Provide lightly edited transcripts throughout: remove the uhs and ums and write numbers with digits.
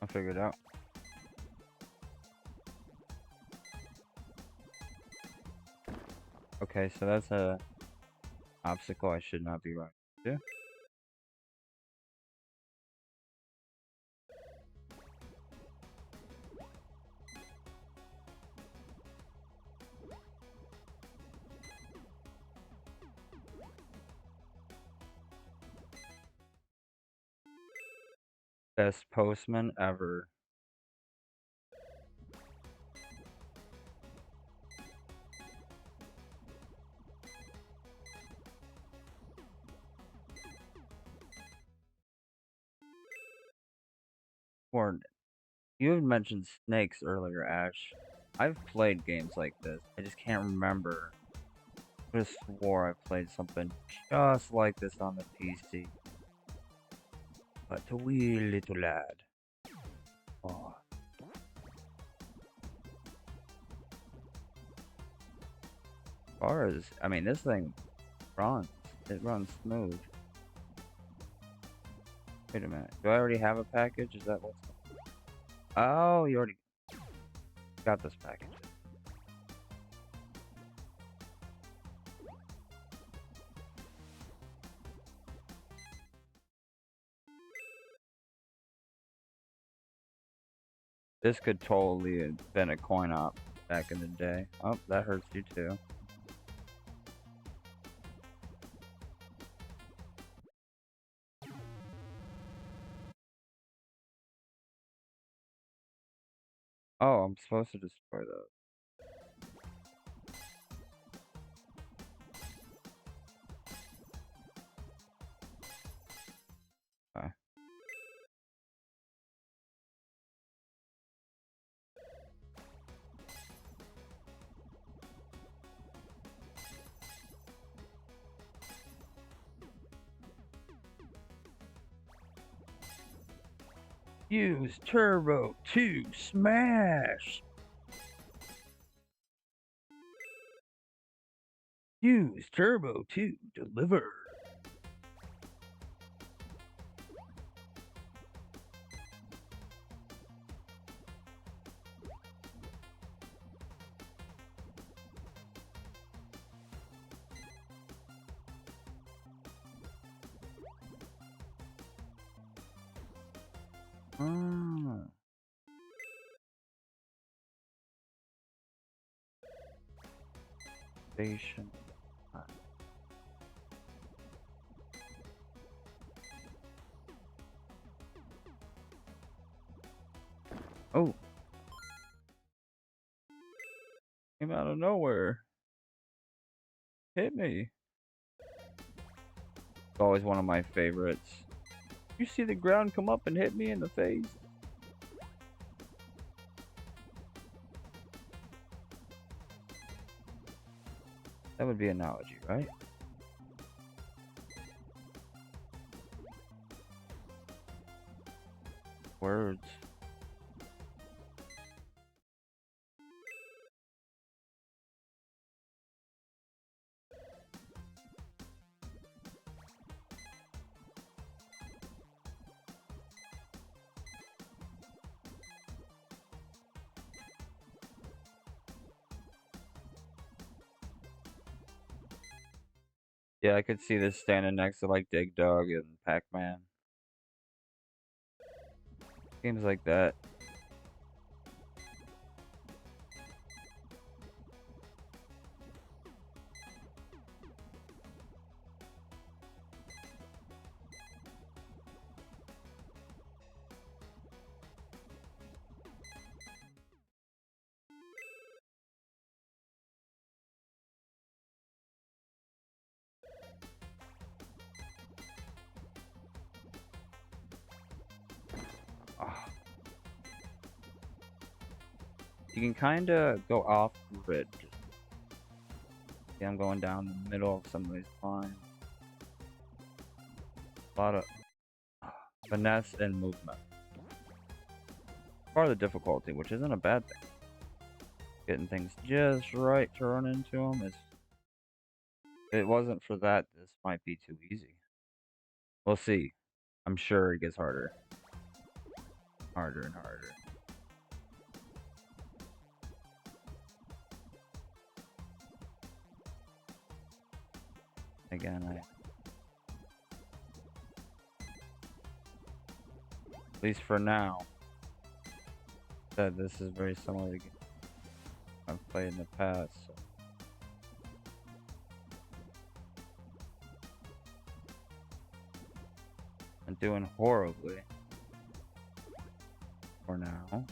I'll figure it out. Okay, so that's a obstacle I should not be running into. Best postman ever. Or you had mentioned snakes earlier, Ash. I've played games like this. I just can't remember. I just swore I played something just like this on the PC. But a wee little lad. Oh. As far as, I mean, this thing runs. It runs smooth. Wait a minute. Do I already have a package? Is that what's... Oh, you already got this package. This could totally have been a coin op back in the day. Oh, that hurts you too. Oh, I'm supposed to destroy those. Okay. Use Turbo to smash! Use Turbo to deliver! Ah. Station. Oh. Came out of nowhere. Hit me. It's always one of my favorites. You see the ground come up and hit me in the face? That would be analogy, right? Words. Yeah, I could see this standing next to like Dig Dug and Pac-Man. Games like that. Oh. You can kind of go off grid. See, I'm going down the middle of some of these lines. A lot of finesse and movement. Part of the difficulty, which isn't a bad thing. Getting things just right to run into them is... If it wasn't for that, this might be too easy. We'll see. I'm sure it gets harder. harder and harder. Again, at least for now, that this is very similar to games I've played in the past. So. I'm doing horribly for now. Hold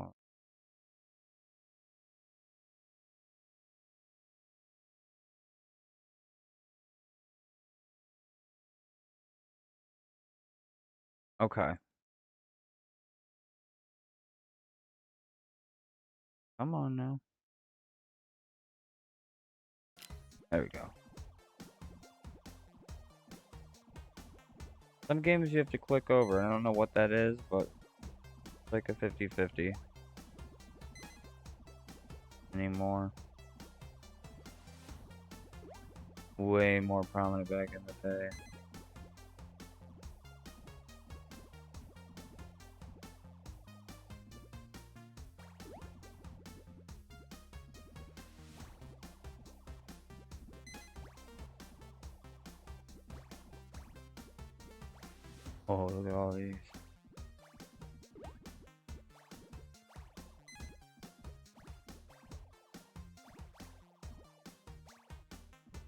on. Okay. Come on now. There we go. Some games you have to click over. I don't know what that is, but it's like a 50-50. Anymore. Way more prominent back in the day. Oh, look at all these.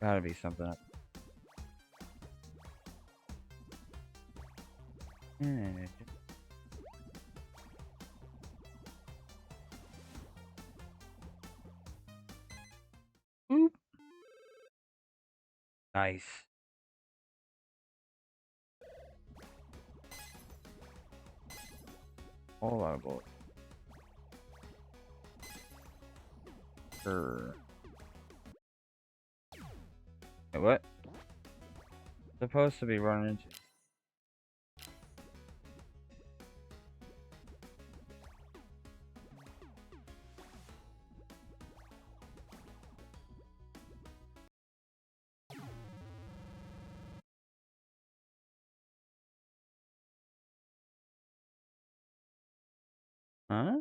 Gotta be something up. Oop. Nice. Whole lot of bullets. Sure. Hey, what? Supposed to be running into. Huh?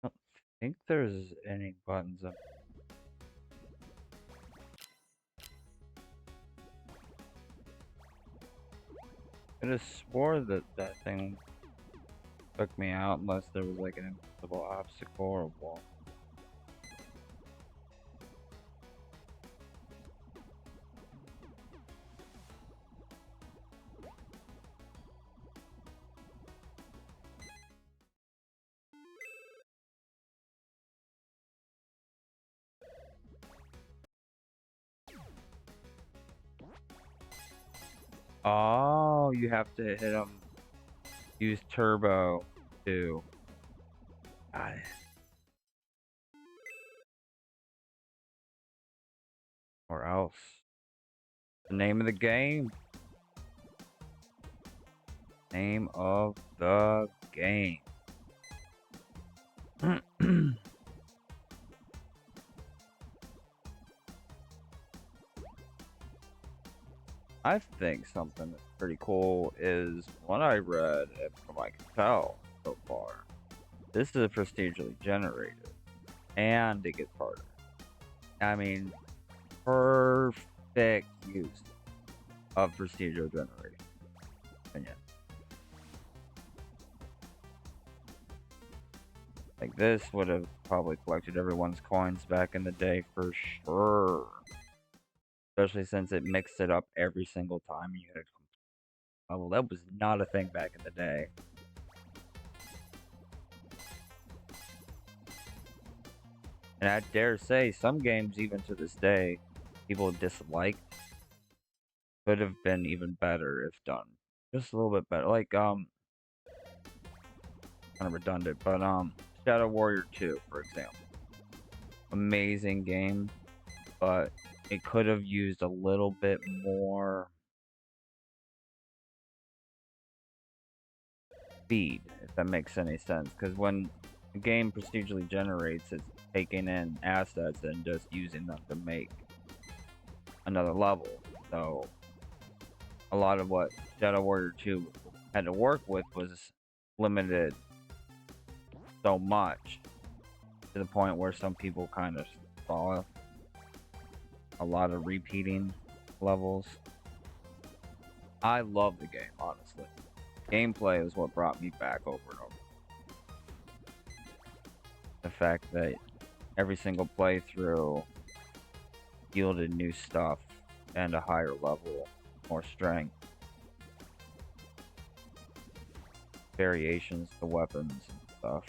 I don't think there's any buttons up. I just swore that that thing took me out unless there was like an invisible obstacle or a wall. Oh, you have to hit them. Use turbo too. Got it. Or else. The name of the game. Name of the game. I think something that's pretty cool is what I read, and from I can tell so far, this is procedurally generated, and it gets harder. I mean, perfect use of procedural generating. Opinion. Like this would have probably collected everyone's coins back in the day for sure. Especially since it mixed it up every single time you hit a level. That was not a thing back in the day. And I dare say some games, even to this day, people dislike could have been even better if done just a little bit better. Like kind of redundant, but Shadow Warrior 2, for example. Amazing game, but it could have used a little bit more speed, if that makes any sense. Because when the game procedurally generates, it's taking in assets and just using them to make another level. So a lot of what Shadow Warrior 2 had to work with was limited so much to the point where some people kind of saw a lot of repeating levels. I love the game, honestly. Gameplay is what brought me back over and over. The fact that every single playthrough yielded new stuff and a higher level, more strength, variations to weapons and stuff.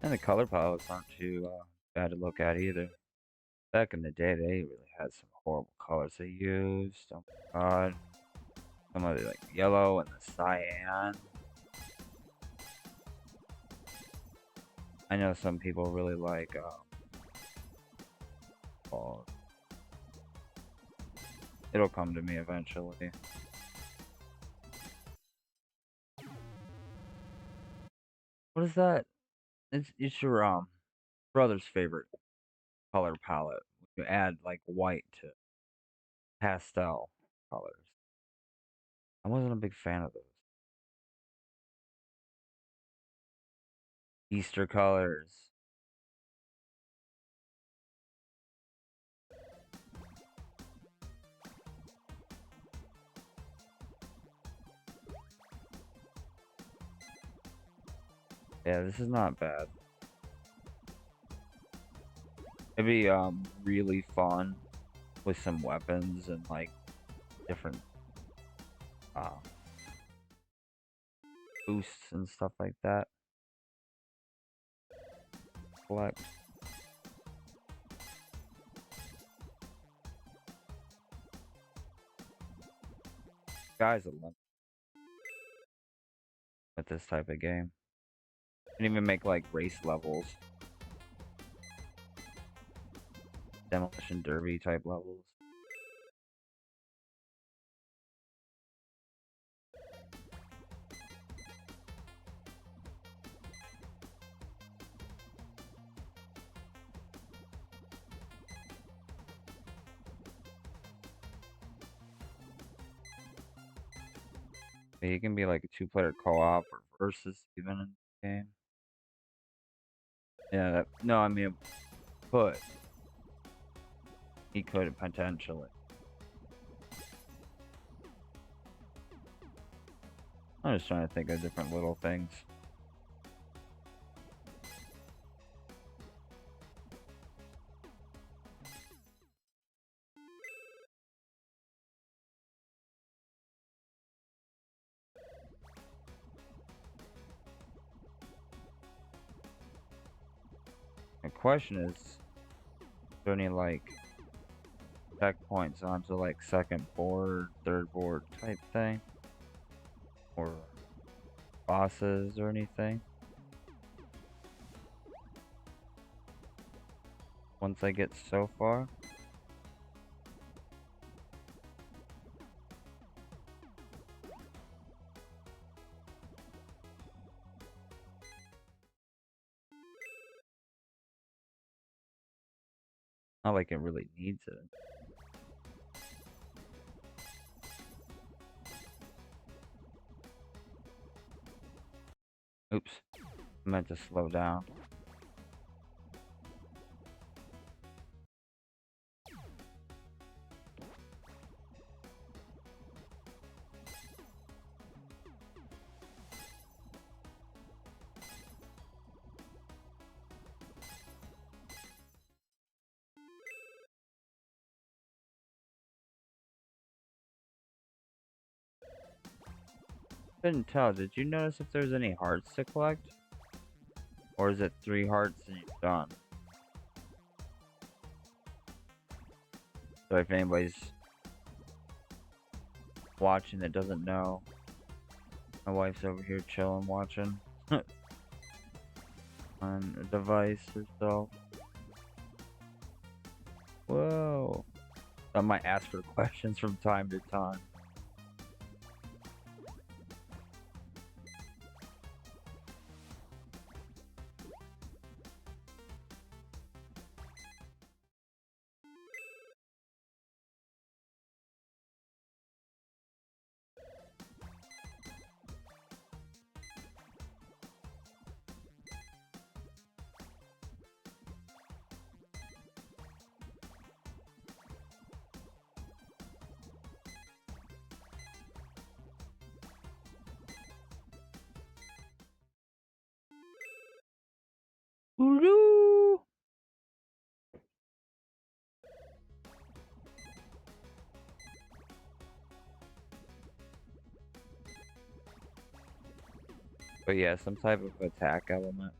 And the color palettes aren't too bad to look at either. Back in the day, they really had some horrible colors they used. Oh my god. Some of the like yellow and the cyan. I know some people really like oh, it'll come to me eventually. What is that? It's your brother's favorite color palette. You add like white to pastel colors. I wasn't a big fan of those. Easter colors. Yeah, this is not bad. It'd be really fun with some weapons and like different uh boosts and stuff like that. Collect. Guys a limit with this type of game. And even make like race levels. Demolition Derby type levels. It can be like a two-player co-op or versus even in the game. Yeah, no, I mean, could. He could potentially. I'm just trying to think of different little things. The question is there any like checkpoints onto like second board, third board type thing? Or bosses or anything? Once I get so far? Not like it really needs it. Oops. I meant to slow down. Couldn't tell. Did you notice if there's any hearts to collect? Or is it 3 hearts and you're done? So if anybody's watching that doesn't know, my wife's over here chilling watching on a device herself. Whoa. I might ask her questions from time to time. Woo! But yeah, some type of attack element.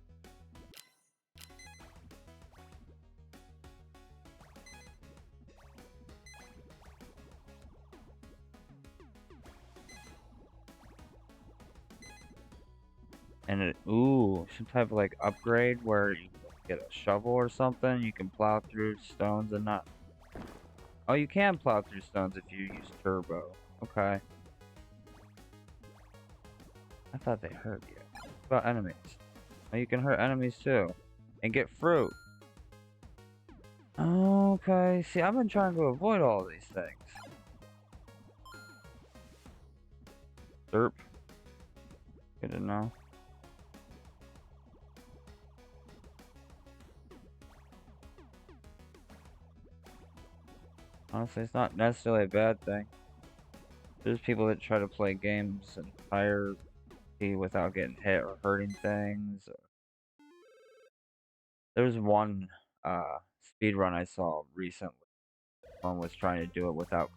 And ooh, some type of like upgrade where you get a shovel or something, you can plow through stones and not. Oh, you can plow through stones if you use turbo. Okay. I thought they hurt you. What about enemies? Oh, you can hurt enemies too. And get fruit. Okay, see, I've been trying to avoid all these things. Derp. Good to know. Honestly, it's not necessarily a bad thing. There's people that try to play games entirely without getting hit or hurting things. There's one speed run I saw recently. One was trying to do it without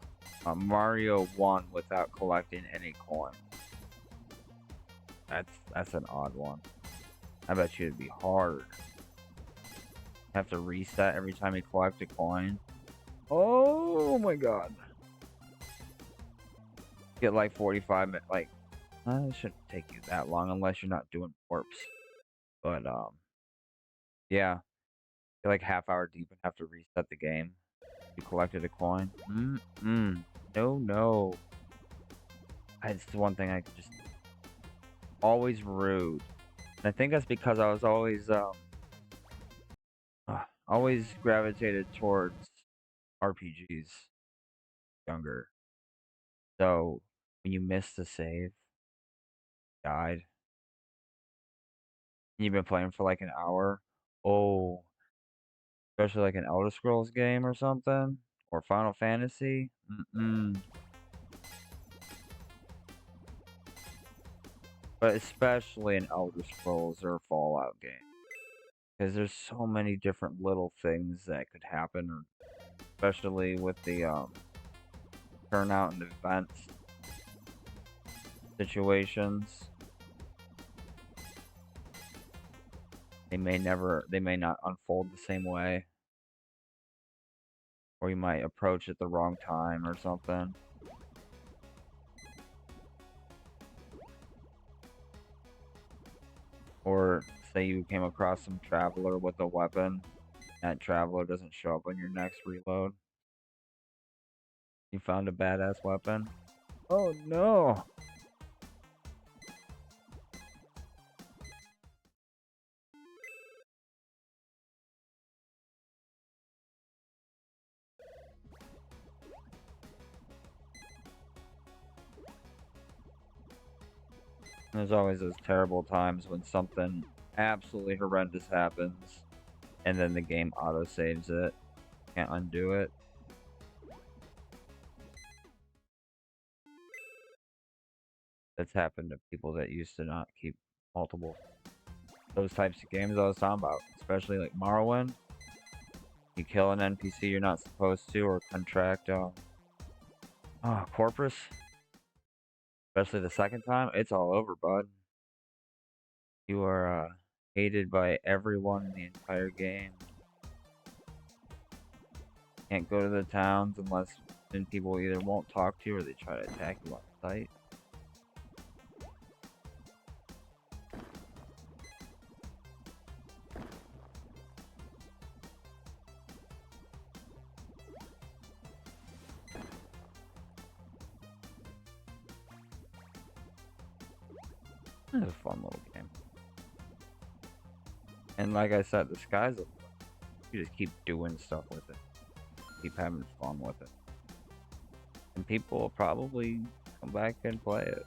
Mario 1 without collecting any coins. That's an odd one. I bet you it'd be hard. Have to reset every time you collect a coin. Oh my god. Get like 45 minutes. Like, it shouldn't take you that long unless you're not doing warps. But yeah, you're like half hour deep and have to reset the game. You collected a coin. No, no. It's the one thing I could just always rude. And I think that's because I was always gravitated towards RPGs younger. So when you miss the save, died, and you've been playing for like an hour, oh, especially like an Elder Scrolls game or something, or Final Fantasy. But especially in Elder Scrolls or a Fallout game, because there's so many different little things that could happen, especially with the turnout and events situations. They may not unfold the same way, or you might approach at the wrong time or something. Or say you came across some traveler with a weapon, that traveler doesn't show up on your next reload. You found a badass weapon. Oh no! There's always those terrible times when something absolutely horrendous happens, and then the game auto-saves it. Can't undo it. That's happened to people that used to not keep multiple those types of games I was talking about, especially like Morrowind. You kill an NPC you're not supposed to, or contract Corpus. Especially the second time, it's all over, bud. You are hated by everyone in the entire game. Can't go to the towns unless then people either won't talk to you or they try to attack you on sight. It's a fun little game. And like I said, the sky's the limit. You just keep doing stuff with it. Keep having fun with it. And people will probably come back and play it.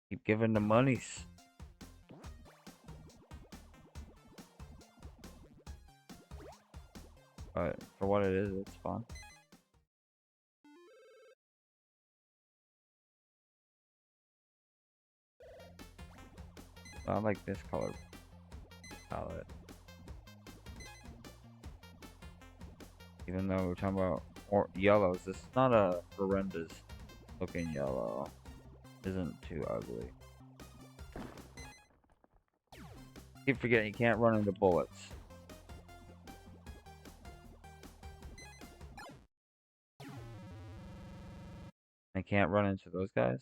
Keep giving the monies. But for what it is, it's fun. I like this color palette. Even though we're talking about yellows, this is not a horrendous looking yellow. Isn't too ugly. Keep forgetting you can't run into bullets. I can't run into those guys.